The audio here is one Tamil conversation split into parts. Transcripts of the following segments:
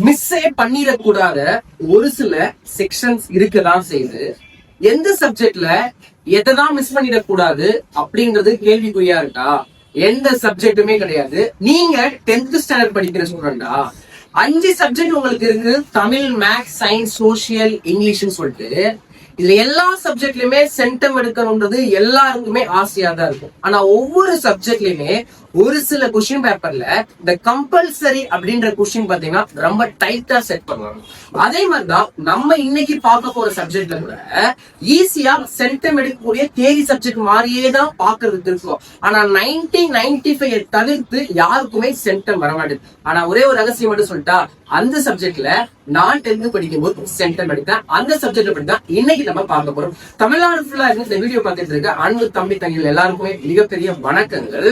மிஸ்ஸே பண்ணிடக்கூடாத ஒரு சில செக்ஷன்ஸ் இருக்கதான் செய்யுது. எந்த சப்ஜெக்ட்ல எதைதான் மிஸ் பண்ணிடக்கூடாது அப்படின்றது கேள்விக்குறியா இருக்கா? எந்த சப்ஜெக்ட்டுமே கிடையாது. நீங்க 10th ஸ்டாண்டர்ட் படிக்கிற ஸ்டூடெண்டா? 5 சப்ஜெக்ட் உங்களுக்கு இருக்கு. தமிழ், மேக்ஸ், சயின்ஸ், சோசியல், இங்கிலீஷ்னு சொல்லிட்டு இதுல எல்லா சப்ஜெக்ட்லயுமே சென்டம் எடுக்கணும்ன்றது எல்லாருக்குமே ஆசையா தான் இருக்கும். ஆனா ஒவ்வொரு சப்ஜெக்ட்லயுமே ஒரு சில கொஸ்டின் பேப்பர்ல இந்த கம்பல்சரி அப்படின்ற கொஸ்டின் பாத்தீங்கன்னா ரொம்ப டைட்டா செட் பண்ணுவாங்க. அதே மாதிரிதான் நம்ம இன்னைக்கு பார்க்க போற சப்ஜெக்ட்ல கூட ஈஸியா சென்டம் எடுக்கக்கூடிய தியரி சப்ஜெக்ட் மாதிரியே தான் பாக்குறதுக்கு இருக்கும். ஆனா 95 தவிர்த்து யாருக்குமே சென்டம் வர மாட்டேது. ஆனா ஒரே ஒரு ரகசியம் மட்டும் சொல்லிட்டா, அந்த சப்ஜெக்ட்ல நான் 10th படிக்கும் போது சென்டம் எடுத்தேன். அந்த சப்ஜெக்ட் பத்தி தான் இன்னைக்கு நம்ம பார்க்க போறோம். தமிழ்நாடு ஃபுல்லா இந்த வீடியோ பார்த்துட்டு இருக்க அன்பு தம்பி தங்கிகள் எல்லாருக்குமே மிகப்பெரிய வணக்கங்கள்.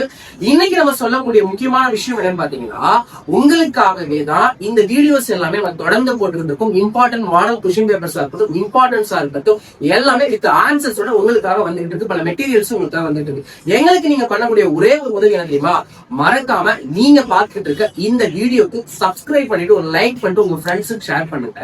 இன்னைக்கு நம்ம சொல்லக்கூடிய முக்கியமான விஷயம் என்னன்னு பாத்தீங்கன்னா, உங்களுக்காகவே தான் இந்த வீடியோஸ் எல்லாமே நம்ம தொடர்ந்து போட்டுருக்கும். இம்பார்ட்டன்ட் மாடல் கொஸ்டின் பேப்பர்ஸா இருக்கட்டும், இம்பார்ட்டன்ஸா இருக்கட்டும், எல்லாமே வித் ஆன்சர்ஸோட உங்களுக்காக வந்துட்டு இருக்கு. பல மெட்டீரியல்ஸ் உங்களுக்காக வந்துட்டு இருக்கு. எங்களுக்கு நீங்க பண்ணக்கூடிய ஒரே ஒரு உதவி என்ன தெரியுமா? மறக்காம நீங்க பார்த்துட்டு இருக்க இந்த வீடியோக்கு சப்ஸ்கிரைப் பண்ணிட்டு ஒரு லைக் பண்ணிட்டு உங்க ஃப்ரெண்ட்ஸுக்கு ஷேர் பண்ணுங்க.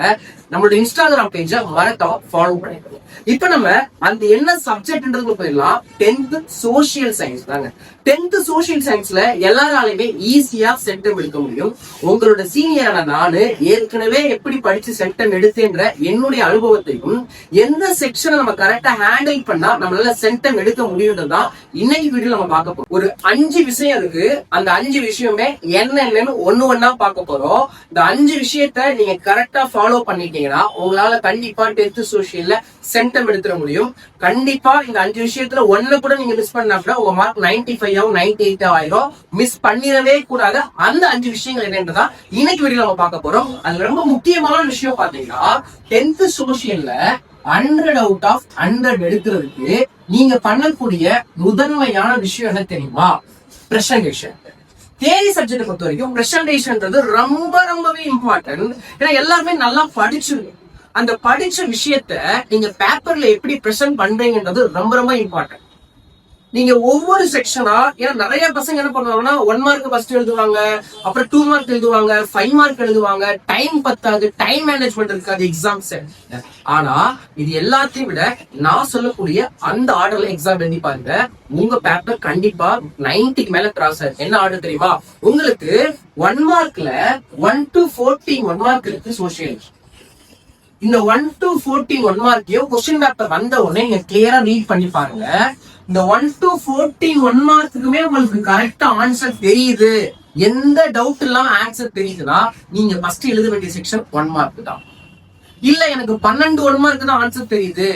நம்மளோட இன்ஸ்டாகிராம் பேஜை மறக்காம ஃபாலோ பண்ணிக்கோங்க. இப்ப நம்ம அந்த என்ன சப்ஜெக்ட்ன்றது போயிடலாம். 10th சோசியல் சயின்ஸ் தாங்க. 10th சோசியல் சயின்ஸ்ல எல்லாராலையுமே ஈஸியா சென்டம் எடுக்க முடியும். உங்களோட சீனியரான நானு ஏற்கனவே எப்படி படிச்சு சென்டம் எடுத்தேன்ற என்னுடைய அனுபவத்தையும் எந்த செக்ஷனை நம்ம கரெக்டா ஹேண்டில் பண்ணா நம்மளால சென்டம் எடுக்க முடியும்ன்றதுதான் இன்னைக்கு வீடியோ நம்ம பார்க்க போறோம். ஒரு 5 விஷயம் இருக்கு. அந்த 5 விஷயமே என்னன்னு ஒண்ணா பார்க்க போறோம். இந்த 5 விஷயத்த நீங்க கரெக்டா ஃபாலோ பண்ணிட்டீங்கன்னா உங்களால கண்டிப்பா 10th சோசியல்ல சென்டம் எடுத்துட முடியும். கண்டிப்பா இந்த 5 விஷயத்துல ஒண்ணு கூட நீங்க மிஸ் பண்ணா கூட உங்க மார்க் 95 98 ஆயிரும். மிஸ் பண்ணிடவே கூடாது. அந்த 5 விஷயங்கள் என்னன்றதா இன்னைக்கு வீடியோ நம்ம பார்க்க போறோம். அது ரொம்ப முக்கியமான விஷயம் பாத்தீங்கன்னா, 10th சோசியல்ல 100 out of 100 எடுக்கிறதுக்கு நீங்க பண்ணக்கூடிய முதன்மையான விஷயம் என்ன தெரியுமா? பிரசன்டேஷன். தியரி சப்ஜெக்ட் பொறுத்த வரைக்கும் பிரசன்டேஷன்ன்றது ரொம்பவே இம்பார்ட்டன்ட். ஏன்னா எல்லாருமே நல்லா படிச்சிருக்கணும். அந்த படிச்ச விஷயத்த நீங்க பேப்பர்ல எப்படி பிரசன்ட் பண்றீங்கன்றது ரொம்ப இம்பார்ட்டன்ட். நீங்க ஒவ்வொரு செக்ஷனா, ஏன்னா நிறைய பசங்க என்ன பண்ணுவாங்கன்னா 1 மார்க் ஃபர்ஸ்ட் எழுதுவாங்க, அப்புறம் 2 மார்க் எழுதுவாங்க, 5 மார்க் எழுதுவாங்க. டைம் பத்தாது, டைம் மேனேஜ்மெண்ட் இருக்காது எக்ஸாம்ஸ். ஆனா இது எல்லாத்தையும் விட நான் சொல்லக்கூடிய அந்த ஆர்டர்ல எக்ஸாம் எழுதி பாருங்க. உங்க பேப்பர் கண்டிப்பா 90க்கு மேல கிராஸ் ஆகும். என்ன ஆர்டர் தெரியுமா? உங்களுக்கு 1 மார்க்ல 1 to 14 1 மார்க் இருக்கு சோசியல். இந்த 1 to 14 1 மார்க்கையும் கொஸ்டின் பேப்பர் வந்த உடனே நீங்க கிளியரா ரீட் பண்ணி பாருங்க. இந்த 1 to 14 1 மார்க்குமே உங்களுக்கு கரெக்டா ஆன்சர் தெரியுது, எந்த டவுட் இல்லாம ஆன்சர் தெரியுதுன்னா நீங்க ஃபர்ஸ்ட் எழுத வேண்டிய செக்ஷன் 1 மார்க் தான். இல்ல எனக்கு 12 1 மார்க் தான் ஆன்சர் தெரியுது.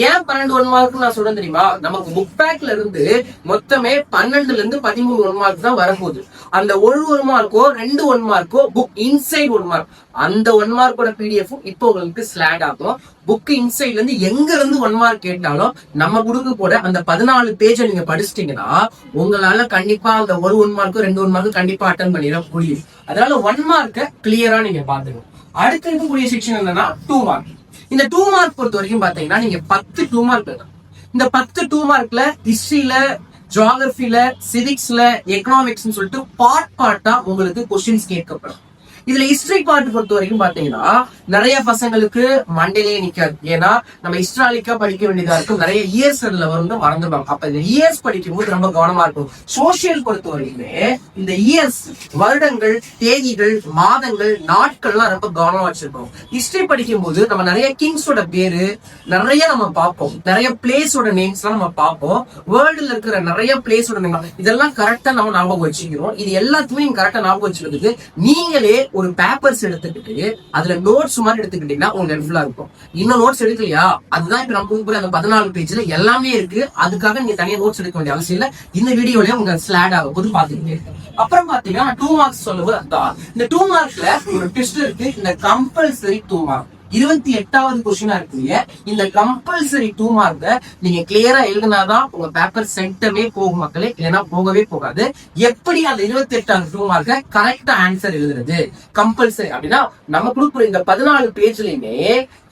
ஏன் 12 1 மார்க் நான் சொல்றேன் தெரியுமா? நமக்கு புக் பேக்ல இருந்து மொத்தமே 12ல இருந்து 13 1 மார்க் தான் வரப்போகுது. அந்த ஒரு 1 Marco 2 1 Marco book inside 1 mark. அந்த 1 மார்க்கோட பிடிஎஃப் இப்போ உங்களுக்கு ஸ்லாட் ஆகும். புக் இன்சைட்ல இருந்து எங்க இருந்து 1 மார்க் கேட்டாலும் நம்ம கொடுக்க போற அந்த 14 பேஜை நீங்க படிச்சிட்டீங்கன்னா உங்களால கண்டிப்பா அந்த ஒரு 1 மார்க்கோ 2 1 மார்க்கோ கண்டிப்பா அட்டன் பண்ணிட முடியும். அதனால 1 மார்க்க கிளியரா நீங்க பாத்துக்கணும். அடுத்து இருக்கக்கூடிய செக்ஷன் என்னன்னா 2 மார்க். இந்த 2 மார்க் பொறுத்த வரைக்கும் பாத்தீங்கன்னா நீங்க 10 2 மார்க் எழுதலாம். இந்த 10 2 மார்க்ல ஹிஸ்டரியில, ஜியோகிரபில, சிவிக்ஸ்ல, எக்கனாமிக்ஸ் சொல்லிட்டு பார்ட்டா உங்களுக்கு கொஸ்டின்ஸ் கேட்கப்படும். இதுல ஹிஸ்டரி பார்ட் பொறுத்த வரைக்கும் பாத்தீங்கன்னா நிறைய பசங்களுக்கு மண்டையிலேயே நிக்காது. ஏன்னா நம்ம ஹிஸ்டாரிக்கா படிக்க வேண்டியதா இருக்கும். நிறைய இயர்ஸ் அதுல வந்து மறந்துடுவாங்க. அப்ப இந்த இயர்ஸ் படிக்கும் போது ரொம்ப கவனமா இருக்கும். சோசியல் பொறுத்த வரைக்குமே இந்த இயர்ஸ், வருடங்கள், தேதிகள், மாதங்கள், நாட்கள்லாம் ரொம்ப கவனமா வச்சிருக்கோம். ஹிஸ்டரி படிக்கும் போது நம்ம நிறைய கிங்ஸோட பேரு நிறைய நம்ம பார்ப்போம். நிறைய பிளேஸோட நேம்ஸ் எல்லாம் நம்ம பார்ப்போம். வேர்ல்டுல இருக்கிற நிறைய பிளேஸோட நேம் இதெல்லாம் கரெக்டா நம்ம ஞாபகம் வச்சுக்கிறோம். இது எல்லாத்துமே நீங்க கரெக்டா ஞாபகம் வச்சுக்கிறதுக்கு நீங்களே ஒரு பேப்பர்ஸ் எடுத்துக்கிட்டு அதுல நோட்ஸ் மாதிரி எடுத்துக்கிட்டீங்கன்னா உங்களுக்கு ஹெல்ப்ஃபுல்லா இருக்கும். இன்னும் நோட்ஸ் எடுக்கலையா? அதுதான் இப்ப நம்ம அந்த 14 பேஜ்ல எல்லாமே இருக்கு. அதுக்காக நீங்க தனியா நோட்ஸ் எடுக்க வேண்டிய அவசியம் இல்ல. இந்த வீடியோலயே உங்க ஸ்லாட் ஆகும் போது பாத்துக்கிட்டே. அப்புறம் பாத்தீங்கன்னா 2 மார்க்ஸ் சொல்லும்போது அதான் இந்த 2 மார்க்ல ஒரு டெஸ்ட் இருக்கு. இந்த கம்பல்சரி 2 மார்க் 28வது கொஸ்டினா இருக்கு. இந்த கம்பல்சரி 2 மார்க்க நீங்க கிளியரா எழுதினாதான் உங்க பேப்பர் சென்டமே போகும் மக்களே, இல்லைன்னா போகவே போகாது. எப்படி அந்த 28வது 2 மார்க்க கரெக்டா ஆன்சர் எழுதுறது? கம்பல்சரி அப்படின்னா நம்ம கொடுக்குற இந்த 14 பேஜ்லயுமே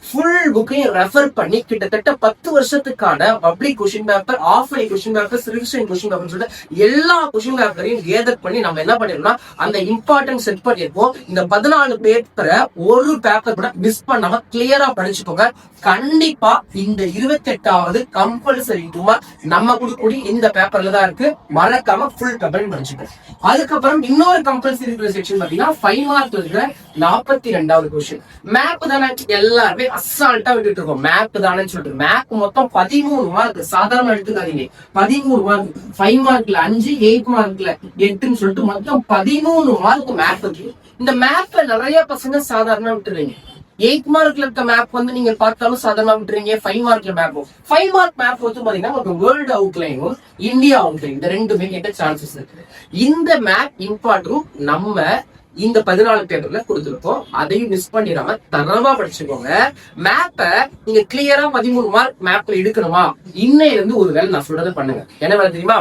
ஃபுல் புக்கையும் ரெஃபர் பண்ணி கிட்டத்தட்ட 10 வருஷத்துக்கான public question paper, half yearly question paper, revision question paper சொல்லிட்டு எல்லா கொஸ்டின் பேப்பரையும் கேதர் பண்ணி நம்ம என்ன பண்ணிருக்கோம்னா அந்த இம்பார்ட்டன்ஸ் செட் பண்ணிருப்போம். இந்த 14 பேப்பரை ஒரு பேப்பர் கூட மிஸ் பண்ணாம கிளியரா படிச்சுக்கோங்க. கண்டிப்பா இந்த 28வது கம்பல்சரி நம்ம கொடுக்கக்கூடிய இந்த பேப்பர்ல தான் இருக்கு. மறக்காம ஃபுல் கம்பெனி படிச்சுக்கோங்க. அதுக்கப்புறம் இன்னொரு கம்பல்சரி இருக்கிற செக்ஷன் பாத்தீங்கன்னா 5 மார்க் இருக்கிற 42வது கொஸ்டின். மேப் தானே எல்லாருமே அசால்ட்டா விட்டுட்டு இருக்கோம். மேப் தானே சொல்லிட்டு மேப் மொத்தம் 13 மார்க். சாதாரண எடுத்துக்காதீங்க, 13 மார்க். 5 மார்க்ல 5, 8 மார்க்ல 8ன்னு சொல்லிட்டு மொத்தம் 13 மார்க் மேப் இருக்கு. இந்த மேப்ல நிறைய பசங்க சாதாரண விட்டுறீங்க. 8 மார்க்ல இருக்க மேப் வந்து நீங்க பார்த்தாலும் சாதாரணமா விட்டுறீங்க. 5 மார்க்ல மேப்பும் 5 மார்க் மேப் வந்து பாத்தீங்கன்னா ஒரு வேர்ல்டு அவுட்லைனும் இந்தியா அவுட்லைன் இந்த ரெண்டுமே கேட்ட சான்சஸ் இருக்கு. இந்த மேப் இம்பார்ட்டும் நம்ம இந்த 14 பேப்பர்ல கொடுத்துருக்கோம். அதையும் மிஸ் பண்ணிடாம தரவா படிச்சுக்கோங்க. மேப்ப நீங்க கிளியரா 13 மார்க் மேப்ல எடுக்கணுமா, இன்னையில இருந்து ஒரு வேலை நான் சொல்றதை பண்ணுங்க. என்ன வேலை தெரியுமா?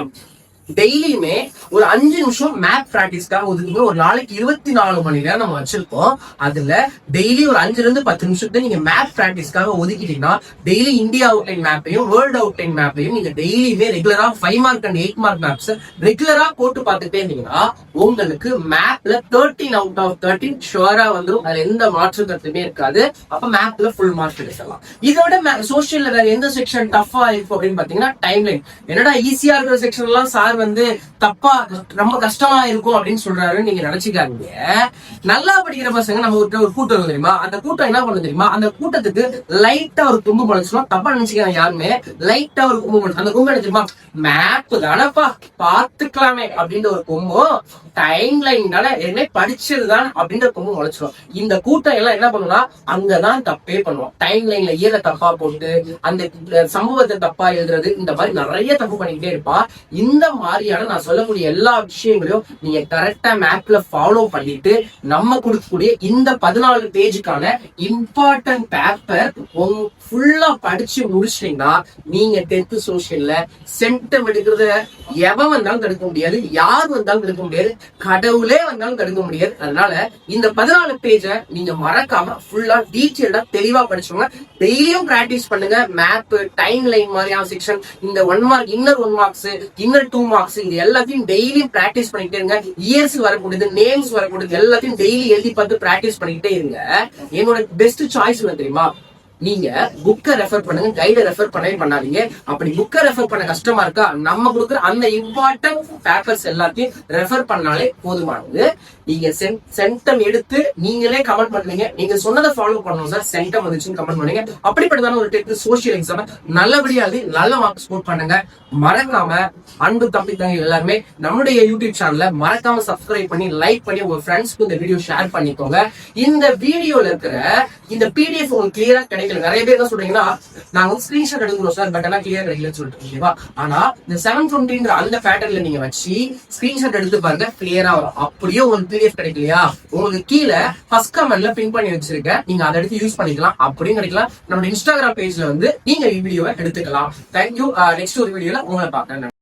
டெய்லியுமே ஒரு 5 நிமிஷம் மேப் பிராக்டிஸ்க்காக ஒதுக்குங்க. ஒரு நாளைக்கு 24 மணி நேரம் நம்ம வச்சிருக்கோம். அதுல டெய்லி ஒரு 5ல இருந்து 10 நிமிஷத்தை நீங்க மேப் பிராக்டிஸ்க்காக ஒதுக்கிட்டீங்கன்னா டெய்லி இந்தியா அவுட்லைன் மேப்பையும் வேர்ல்டு அவுட்லைன் மேப்பையும் நீங்க டெய்லியுமே ரெகுலரா 5 மார்க் அண்ட் 8 மார்க் மேப்ஸ் ரெகுலரா போட்டு பார்த்துட்டே இருந்தீங்கன்னா உங்களுக்கு மேப்ல 13 அவுட் ஆஃப் 13 ஷுவரா வந்துடும். அதுல எந்த மாற்று கருத்துமே இருக்காது. அப்ப மேப்ல ஃபுல் மார்க் எடுக்கலாம். இதோட சோசியல்ல வேற எந்த செக்ஷன் டஃபா இருக்கும் அப்படின்னு பாத்தீங்கன்னா டைம் லைன். என்னடா ஈஸியா இருக்கிற செக்ஷன் எல்லாம் சார் வந்து தப்பா ரொம்ப கஷ்டமா இருக்கும் அப்படின்னு சொல்றாரு நீங்க நினைச்சுக்காதீங்க. நல்லா படிக்கிற பசங்க நம்ம ஒரு கூட்டம் தெரியுமா, அந்த கூட்டம் என்ன பண்ண தெரியுமா, அந்த கூட்டத்துக்கு லைட்டா ஒரு கும்பு பழச்சுனா தப்பா நினைச்சுக்காங்க. யாருமே லைட்டா ஒரு கும்பு பழு, அந்த கும்பு என்ன தெரியுமா, மேப் தானப்பா பாத்துக்கலாமே அப்படின்ற ஒரு கும்பும், டைம் லைன் தானே என்ன படிச்சதுதான் அப்படின்ற கும்பு முளைச்சிடும். இந்த கூட்டம் எல்லாம் என்ன பண்ணுனா அங்கதான் தப்பே பண்ணுவோம். டைம் லைன்ல இயல தப்பா போட்டு அந்த சம்பவத்தை தப்பா எழுதுறது, இந்த மாதிரி நிறைய தப்பு பண்ணிக்கிட்டே இருப்பா. இந்த மாதிரியான நான் சொல்லக்கூடிய எல்லா விஷயங்களையும் நீங்க கரெக்டா மேப்ல ஃபாலோ பண்ணிட்டு நம்ம கொடுக்கக்கூடிய இந்த 14 பேஜுக்கான இம்பார்ட்டன்ட் பேப்பர் ஃபுல்லா படிச்சு முடிச்சிட்டீங்கன்னா நீங்க 10th சோசியல்ல சென்டம் எடுக்கிறத எவன் வந்தாலும் தடுக்க முடியாது, யார் வந்தாலும் தடுக்க முடியாது, கடவுளே வந்தாலும் தடுக்க முடியாது. அதனால இந்த 14 பேஜ நீங்க மறக்காம ஃபுல்லா டீட்டெயில்டா தெளிவா படிச்சோங்க. டெய்லியும் பிராக்டிஸ் பண்ணுங்க. மேப், டைம் லைன் மாதிரியான செக்ஷன், இந்த 1 mark, inner 1 marks, inner 2 marks, இது எல்லாத்தையும் டெய்லியும் பிராக்டிஸ் பண்ணிக்கிட்டே இருங்க. இயர்ஸ் வரக்கூடியது, நேம்ஸ் வரக்கூடியது எல்லாத்தையும் டெய்லி எழுதி பார்த்து பிராக்டிஸ் பண்ணிக்கிட்டே இருங்க. என்னோட பெஸ்ட் சாய்ஸ் என்ன தெரியுமா, நீங்க புக்கை ரெஃபர் பண்ணுங்க, கைடை ரெஃபர் பண்ணவே பண்ணாதீங்க. அப்படி புக்கை ரெஃபர் பண்ண கஷ்டமா இருக்கா, நம்ம கொடுக்குற அந்த இம்பார்ட்டன்ட் பேப்பர்ஸ் எல்லாத்தையும் ரெஃபர் பண்ணாலே போதுமானது. நீங்க சென்டம் எடுத்து நீங்களே கமெண்ட் பண்ணுவீங்க, நீங்க சொன்னதை ஃபாலோ பண்ணணும் சார், சென்டம் வந்துச்சுன்னு கமெண்ட் பண்ணுங்க. அப்படிப்பட்டதான ஒரு 10th சோசியல் எக்ஸாம் நல்லபடியா நல்ல மார்க் ஸ்கோர் பண்ணுங்க. மறக்காம அன்பு தம்பி தங்கை எல்லாருமே நம்மளுடைய யூடியூப் சேனலை மறக்காம சப்ஸ்கிரைப் பண்ணி லைக் பண்ணி உங்க ஃப்ரெண்ட்ஸ்க்கு இந்த வீடியோ ஷேர் பண்ணிக்கோங்க. இந்த வீடியோல இருக்கிற இந்த PDF உங்களுக்கு கிளியரா கிடைக்கல. நிறைய பேர் என்ன சொல்றீங்கன்னா, நாங்க ஸ்கிரீன்ஷாட் எடுக்கிறோம் சார், பட் ஆனா கிளியர் கிடைக்கலன்னு சொல்லிட்டு, ஓகேவா? ஆனா இந்த 720 அந்த பேட்டர்ன்ல நீங்க வச்சு ஸ்கிரீன்ஷாட் எடுத்து பாருங்க, கிளியரா வரும். அப்படியே உங்களுக்கு PDF கிடைக்கலையா, உங்களுக்கு கீழே ஃபர்ஸ்ட் கமெண்ட்ல பின் பண்ணி வச்சிருக்கேன், நீங்க அதை எடுத்து யூஸ் பண்ணிக்கலாம். அப்படியும் கிடைக்கலாம். நம்ம இன்ஸ்டாகிராம் பேஜ்ல வந்து நீங்க வீடியோவை எடுத்துக்கலாம். தேங்க்யூ. நெக்ஸ்ட் ஒரு வீடியோல உங்களை பார்க்கறேன்.